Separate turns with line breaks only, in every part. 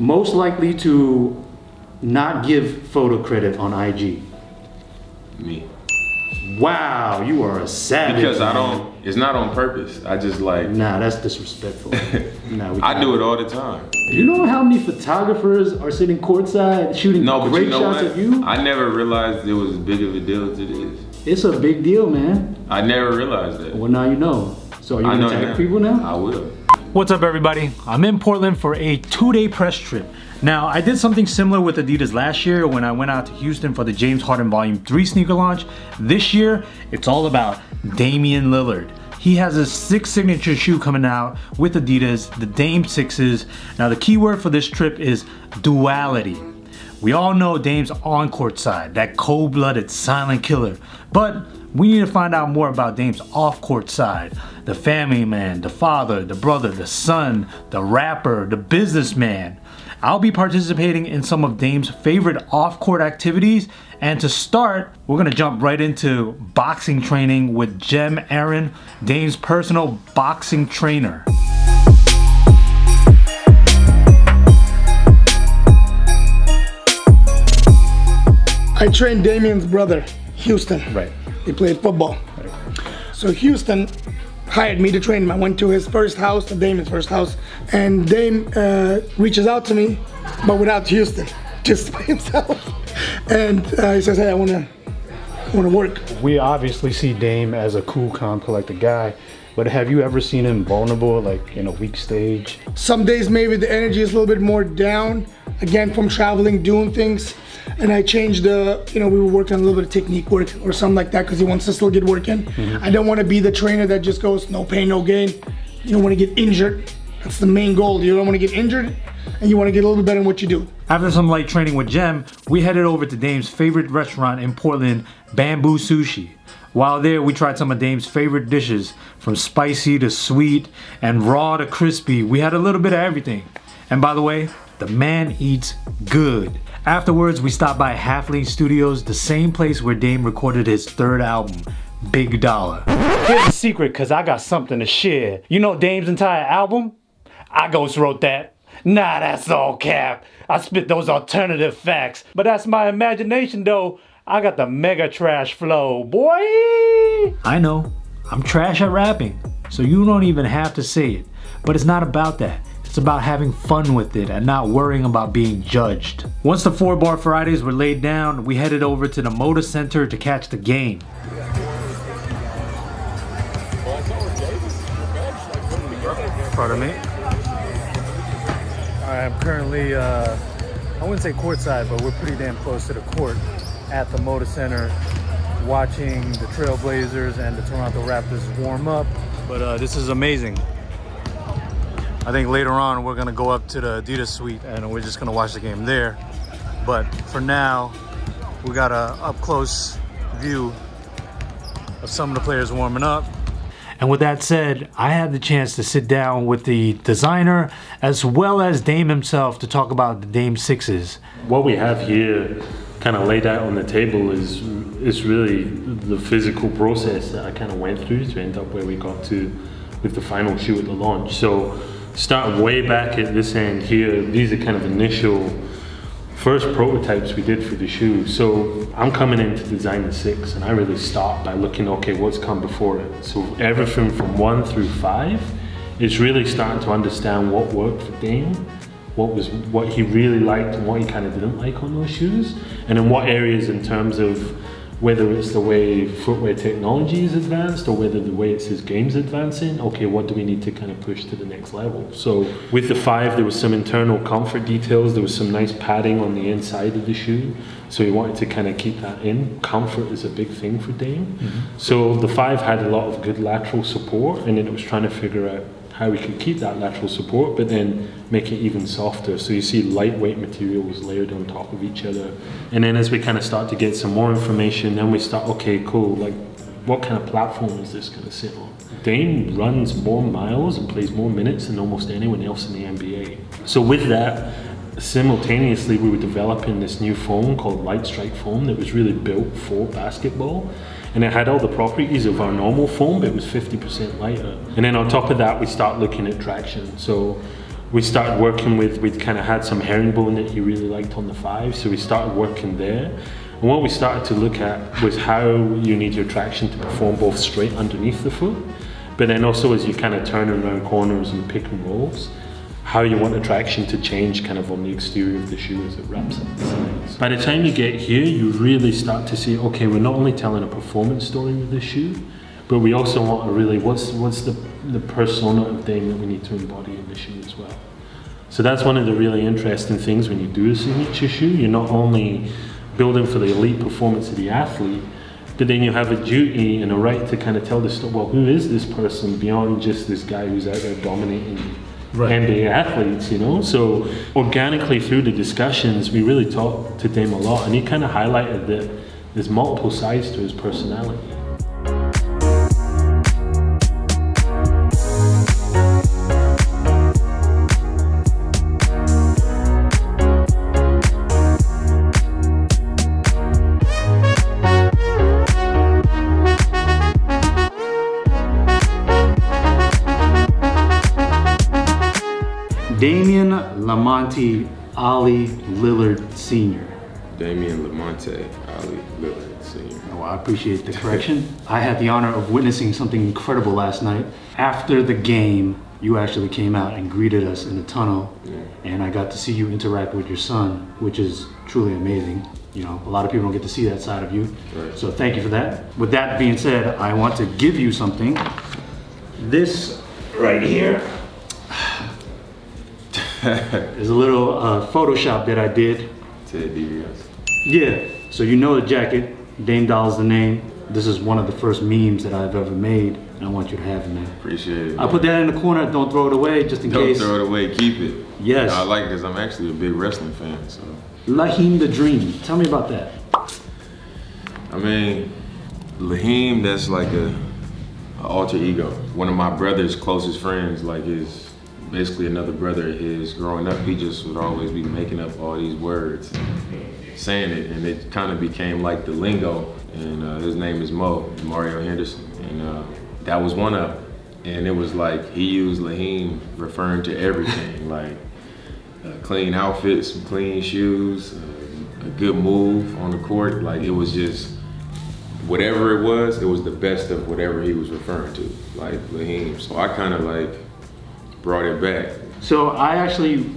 Most likely to not give photo credit on IG?
Me.
Wow, you are a savage.
Because I don't, it's not on purpose. I just like.
Nah, that's disrespectful. Nah,
I do it all the time.
You know how many photographers are sitting courtside shooting great shots of you?
I never realized it was as big of a deal as it is.
It's a big deal, man.
I never realized that.
Well, now you know. So are you gonna tag people now?
I will.
What's up, everybody? I'm in Portland for a 2-day press trip. Now, I did something similar with Adidas last year when I went out to Houston for the James Harden Volume 3 sneaker launch. This year, it's all about Damian Lillard. He has a 6th signature shoe coming out with Adidas, the Dame 6's. Now, the key word for this trip is duality. We all know Dame's on-court side, that cold-blooded silent killer. But we need to find out more about Dame's off-court side. The family man, the father, the brother, the son, the rapper, the businessman. I'll be participating in some of Dame's favorite off-court activities, and to start, we're gonna jump right into boxing training with Jem Aaron, Dame's personal boxing trainer.
I trained Damian's brother, Houston.
Right.
He played football.
Right.
So Houston hired me to train him. I went to his first house, Damian's first house, and Dame reaches out to me, but without Houston, just by himself. And he says, hey, I wanna work.
We obviously see Dame as a cool, calm, collected guy, but have you ever seen him vulnerable, like in a weak stage?
Some days maybe the energy is a little bit more down, again, from traveling, doing things. And I changed the, we were working on a little bit of technique work or something like that because he wants to still get work in. I don't want to be the trainer that just goes no pain, no gain. You don't want to get injured. That's the main goal. You don't want to get injured and you want to get a little bit better in what you do.
After some light training with Jem, we headed over to Dame's favorite restaurant in Portland, Bamboo Sushi. While there, we tried some of Dame's favorite dishes, from spicy to sweet and raw to crispy. We had a little bit of everything. And by the way, the man eats good. Afterwards, we stopped by Halfling Studios, the same place where Dame recorded his 3rd album, Big Dollar. Here's the secret, cause I got something to share. You know Dame's entire album? I ghost wrote that. Nah, that's all cap. I spit those alternative facts. But that's my imagination though. I got the mega trash flow, boy! I know, I'm trash at rapping, so you don't even have to say it. But it's not about that. It's about having fun with it and not worrying about being judged. Once the 4-bar Fridays were laid down, we headed over to the Moda Center to catch the game. Pardon me? I'm currently, I wouldn't say courtside, but we're pretty damn close to the court at the Moda Center, watching the Trailblazers and the Toronto Raptors warm up. But this is amazing. I think later on we're gonna go up to the Adidas suite and we're just gonna watch the game there. But for now, we got a up-close view of some of the players warming up. And with that said, I had the chance to sit down with the designer as well as Dame himself to talk about the Dame 6's.
What we have here kind of laid out on the table is really the physical process that I kind of went through to end up where we got to with the final shoe at the launch. So starting way back at this end here, these are kind of initial first prototypes we did for the shoe. So I'm coming in to design the 6 and I really start by looking, okay, what's come before it? So everything from 1 through 5 is really starting to understand what worked for Dame, what he really liked and what he kind of didn't like on those shoes, and in what areas in terms of whether it's the way footwear technology is advanced or whether the way it's his game's advancing, okay, what do we need to kind of push to the next level? So with the 5, there was some internal comfort details, there was some nice padding on the inside of the shoe, so he wanted to kind of keep that in. Comfort is a big thing for Dame. So the 5 had a lot of good lateral support, and then it was trying to figure out how we could keep that lateral support, but then make it even softer. So you see lightweight materials layered on top of each other. And then as we kind of start to get some more information, then we start, okay, cool, like what kind of platform is this going to sit on? Dame runs more miles and plays more minutes than almost anyone else in the NBA. So with that, simultaneously we were developing this new foam called LIGHTSTRIKE foam that was really built for basketball. And it had all the properties of our normal foam, but it was 50% lighter. And then on top of that, we start looking at traction. So we started working with, we kind of had some herringbone that he really liked on the 5, so we started working there. And what we started to look at was how you need your traction to perform both straight underneath the foot, but then also as you kind of turn around corners and pick and rolls, how you want the traction to change kind of on the exterior of the shoe as it wraps up the sides. By the time you get here, you really start to see, okay, we're not only telling a performance story with this shoe, but we also want to really, what's the persona of Dame that we need to embody in the shoe as well. So that's one of the really interesting things when you do a signature shoe. You're not only building for the elite performance of the athlete, but then you have a duty and a right to kind of tell the story, well, who is this person beyond just this guy who's out there dominating NBA athletes, you know? So organically through the discussions, we really talked to Dame a lot, and he kind of highlighted that there's multiple sides to his personality.
Damian Lamonte Ali Lillard Sr.
Damian Lamonte Ali Lillard Sr.
Oh, I appreciate the correction. I had the honor of witnessing something incredible last night. After the game, you actually came out and greeted us in the tunnel, and I got to see you interact with your son, which is truly amazing. You know, a lot of people don't get to see that side of you.
Right.
So thank you for that. With that being said, I want to give you something. This right here is a little Photoshop that I did.
Ted DVS.
Yeah, so you know the jacket, Dame Doll's the name. This is one of the first memes that I've ever made, and I want you to have it, man.
Appreciate it.
I put that in the corner, don't throw it away, just in case.
Don't throw it away, keep it.
Yes.
I like this, I'm actually a big wrestling fan, so.
Laheem the Dream, tell me about that.
I mean, Laheem, that's like a alter ego. One of my brother's closest friends, like is basically another brother of his. Growing up, he just would always be making up all these words, saying it, and it kind of became like the lingo. And his name is Mario Henderson, and that was one of them. And it was like he used Laheem referring to everything, like clean outfits, some clean shoes, a good move on the court. Like it was just whatever it was the best of whatever he was referring to, like Laheem. So I kind of like brought it back.
So I actually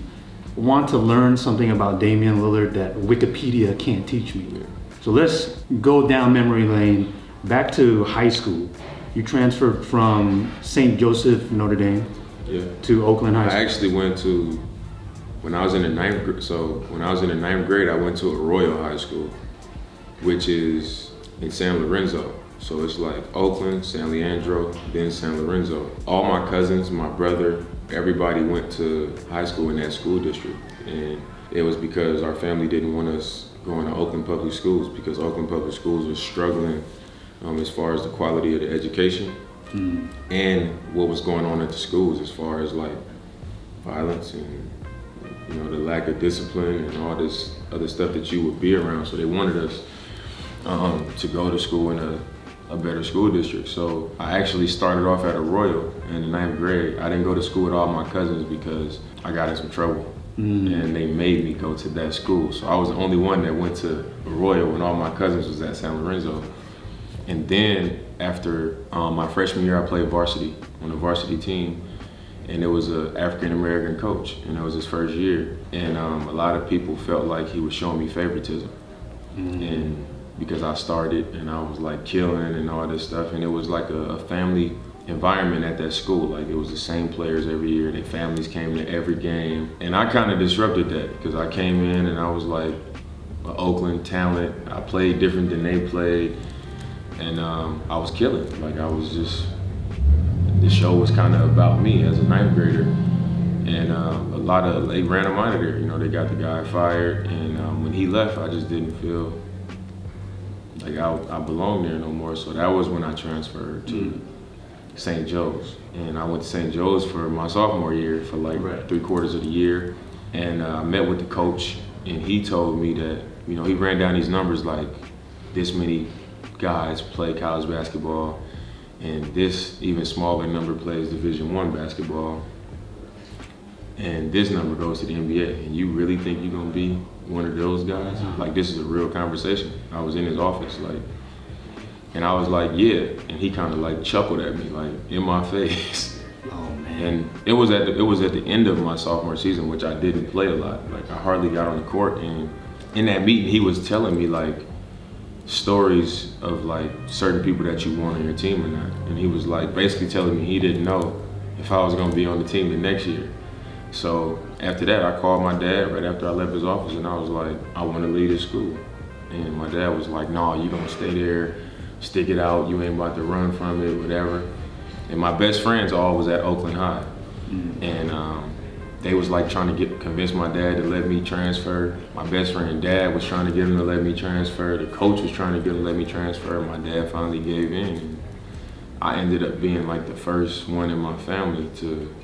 want to learn something about Damian Lillard that Wikipedia can't teach me.
Yeah.
So let's go down memory lane, back to high school. You transferred from St. Joseph, Notre Dame, to Oakland High School.
I actually went to, when I was in the ninth grade, I went to Arroyo High School, which is in San Lorenzo. So it's like Oakland, San Leandro, then San Lorenzo. All my cousins, my brother, everybody went to high school in that school district. And it was because our family didn't want us going to Oakland Public Schools, because Oakland Public Schools was struggling as far as the quality of the education and what was going on at the schools as far as like violence and the lack of discipline and all this other stuff that you would be around. So they wanted us to go to school in a better school district. So I actually started off at Arroyo in the 9th grade. I didn't go to school with all my cousins because I got in some trouble. And they made me go to that school. So I was the only one that went to Arroyo when all my cousins was at San Lorenzo. And then after my freshman year, I played varsity on the varsity team. And it was an African-American coach, and it was his first year. And a lot of people felt like he was showing me favoritism. And because I started and I was like killing and all this stuff, and it was like a family environment at that school. Like it was the same players every year, their families came to every game. And I kind of disrupted that because I came in and I was like an Oakland talent. I played different than they played, and I was killing. Like I was just, the show was kind of about me as a 9th grader. And they ran them out of there. They got the guy fired, and when he left, I just didn't feel like I belonged there no more. So that was when I transferred to St. Joe's. And I went to St. Joe's for my sophomore year for like 3/4 of the year. And I met with the coach, and he told me that, he ran down these numbers like this many guys play college basketball, and this even smaller number plays Division I basketball. and this number goes to the NBA, and you really think you're gonna be one of those guys? Like, this is a real conversation. I was in his office, like, and I was like, yeah, and he kind of like chuckled at me, like, in my face.
Oh man.
And it was at the end of my sophomore season, which I didn't play a lot. Like, I hardly got on the court, and in that meeting, he was telling me like stories of like certain people that you want on your team or not, and he was like basically telling me he didn't know if I was gonna be on the team the next year. So after that, I called my dad right after I left his office, and I was like, I want to leave this school. And my dad was like, no, you gonna stay there, stick it out, you ain't about to run from it, whatever. And my best friends all was at Oakland High. And they was like trying to convince my dad to let me transfer. My best friend dad was trying to get him to let me transfer. The coach was trying to get him to let me transfer. My dad finally gave in. And I ended up being like the first one in my family to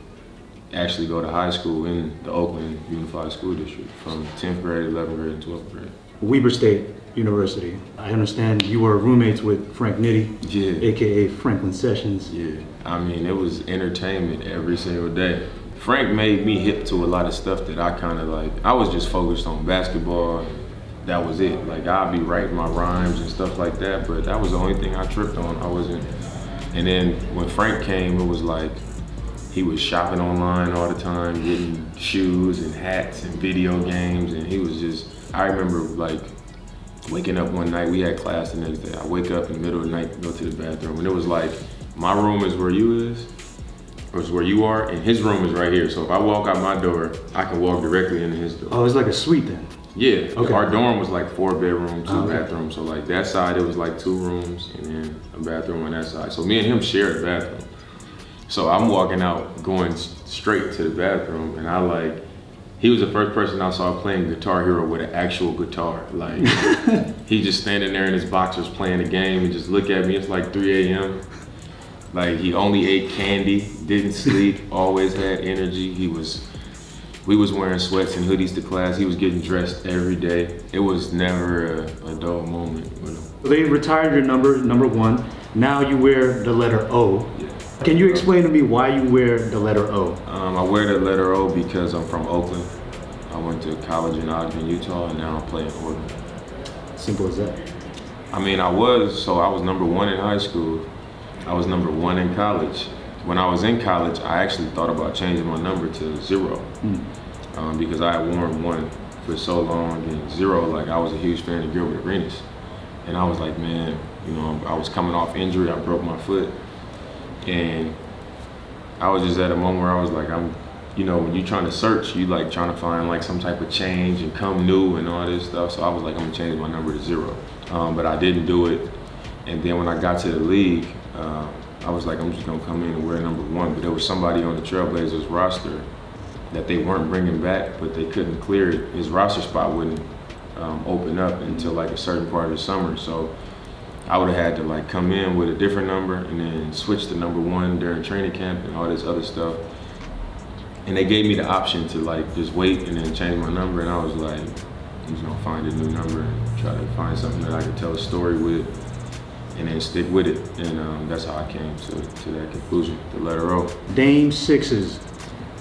actually go to high school in the Oakland Unified School District from 10th grade, 11th grade, and 12th grade.
Weber State University. I understand you were roommates with Frank Nitti,
Yeah.
AKA Franklin Sessions.
Yeah, I mean, it was entertainment every single day. Frank made me hip to a lot of stuff that I kind of like, I was just focused on basketball. That was it. Like, I'd be writing my rhymes and stuff like that, but that was the only thing I tripped on. I wasn't, and then when Frank came, it was like, he was shopping online all the time, getting shoes and hats and video games, and he was just, I remember like waking up one night, we had class the next day. I wake up in the middle of the night, go to the bathroom, and it was like, my room is where you is, or is where you are, and his room is right here. So if I walk out my door, I can walk directly into his door.
Oh, it's like a suite then?
Yeah,
okay.
Our dorm was like 4 bedrooms, 2 bathrooms. So like that side, it was like 2 rooms and then a bathroom on that side. So me and him shared a bathroom. So I'm walking out, going straight to the bathroom, and I like, he was the first person I saw playing Guitar Hero with an actual guitar. Like, he just standing there in his boxers playing the game and just look at me. It's like 3 a.m. Like, he only ate candy, didn't sleep, always had energy. We was wearing sweats and hoodies to class. He was getting dressed every day. It was never a dull moment with him.
They retired your number 1. Now you wear the letter O.
Yeah.
Can you explain to me why you wear the letter O?
I wear the letter O because I'm from Oakland. I went to college in Ogden, Utah, and now I play in Oregon.
Simple as that.
I mean, I was number 1 in high school. I was number 1 in college. When I was in college, I actually thought about changing my number to 0 because I had worn 1 for so long, and 0, like, I was a huge fan of Gilbert Arenas. And I was like, man, you know, I was coming off injury, I broke my foot. And I was just at a moment where I was like, you know, when you're trying to search, you like trying to find like some type of change and come new and all this stuff. So I was like, I'm gonna change my number to 0. But I didn't do it. And then when I got to the league, I was like, I'm just gonna come in and wear number 1. But there was somebody on the Trailblazers roster that they weren't bringing back, but they couldn't clear it. His roster spot wouldn't open up until like a certain part of the summer. So I would have had to like come in with a different number and then switch to number 1 during training camp and all this other stuff. And they gave me the option to like just wait and then change my number, and I was like, I'm just gonna find a new number and try to find something that I could tell a story with and then stick with it. And that's how I came to that conclusion, the letter O.
Dame 6's.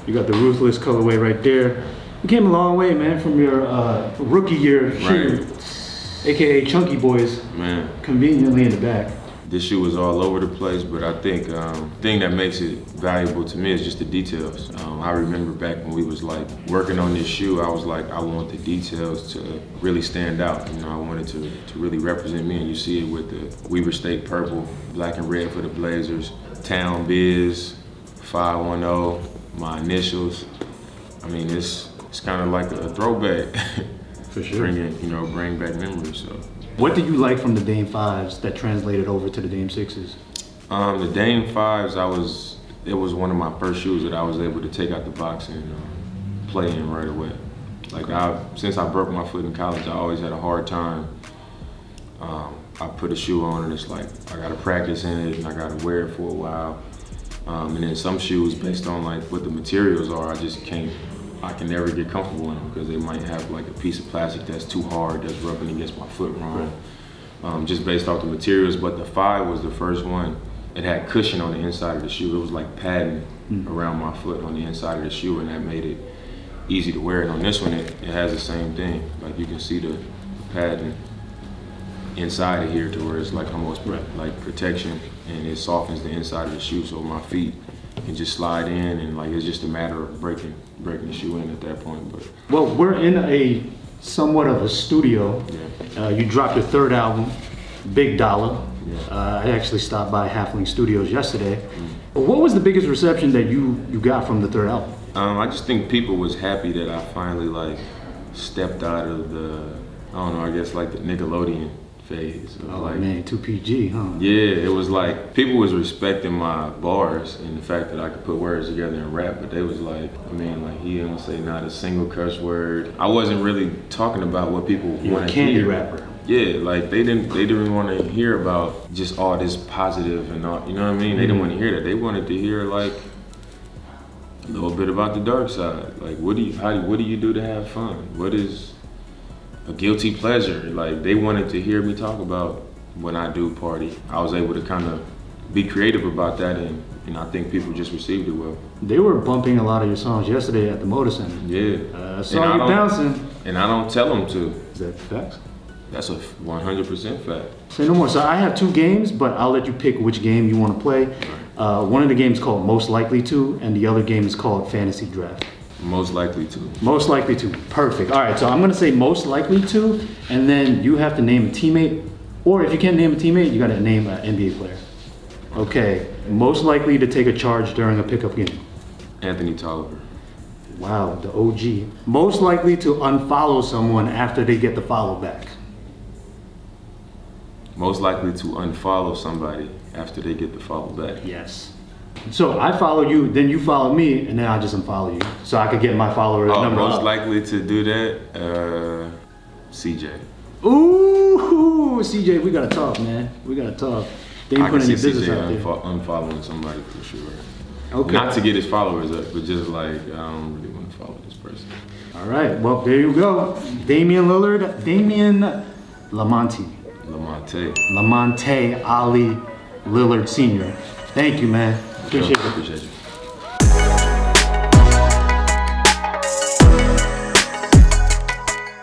You got the Ruthless colorway right there. You came a long way, man, from your rookie year shoe.
Right.
AKA Chunky Boys,
Man,
conveniently in the back.
this shoe was all over the place, but I think the thing that makes it valuable to me is just the details. I remember back when we was like working on this shoe, I was like, I want the details to really stand out. You know, I wanted to really represent me, and you see it with the Weber State purple, black and red for the Blazers, Town Biz, 510, my initials. I mean, it's kind of like a throwback.
For sure.
Bring back memories. So.
What did you like from the Dame 5s that translated over to the Dame 6's?
The Dame 5s, it was one of my first shoes that I was able to take out the box and play in right away. Like, since I broke my foot in college, I always had a hard time. I put a shoe on and it's like, I gotta practice in it and I gotta wear it for a while. And then some shoes, based on like what the materials are, I can never get comfortable in them because they might have like a piece of plastic that's too hard, that's rubbing against my foot wrong, just based off the materials. But the 5 was the first one. It had cushion on the inside of the shoe. It was like padding around my foot on the inside of the shoe, and that made it easy to wear. And on this one, it has the same thing. Like you can see the padding inside of here to where it's like almost like protection, and it softens the inside of the shoe so my feet can just slide in, and like it's just a matter of breaking the shoe in at that point. But
well, we're in a somewhat of a studio.
yeah.
You dropped your third album, Big Dollar.
Yeah.
I actually stopped by Halfling Studios yesterday. What was the biggest reception that you got from the third album?
I just think people was happy that I finally like stepped out of the, I don't know, I guess like the Nickelodeon phase.
Oh
like,
man, 2PG, huh?
yeah, it was like people was respecting my bars and the fact that I could put words together and rap, but they was like, I mean, like he didn't say not a single curse word. I wasn't really talking about what people want to hear.
Candy rapper.
Yeah, like they didn't want to hear about just all this positive and all, you know what I mean? They didn't want to hear that. They wanted to hear like a little bit about the dark side. Like what do you do to have fun? What is a guilty pleasure? Like they wanted to hear me talk about when I do party. I was able to kind of be creative about that, and I think people just received it well. They
were bumping a lot of your songs yesterday at the Motor Center.
Yeah.
Saw you bouncing.
And I don't tell them to.
Is that facts?
That's a 100% fact.
Say no more. So I have 2 games, but I'll let you pick which game you want to play. One of the games is called Most Likely To, and the other game is called Fantasy Draft.
Most likely to.
Most likely to. Perfect. All right, so I'm going to say most likely to, and then you have to name a teammate, or if you can't name a teammate, you got to name an NBA player. Okay, most likely to take a charge during a pickup game.
Anthony Tolliver.
Wow, the OG. Most likely to unfollow someone after they get the follow back.
Most likely to unfollow somebody after they get the follow back.
Yes. So I follow you, then you follow me, and then I just unfollow you. So I could get my follower number
most
up.
likely to do that, CJ.
Ooh, CJ, we gotta talk, man. We gotta talk. They ain't putting any business out there.
Unfollowing somebody for sure.
Okay.
Not to get his followers up, but just like, I don't really want to follow this person.
All right, well, there you go. Damian Lillard, Damian Lamonte Ali Lillard Sr. Thank you, man. Appreciate it.
Appreciate you.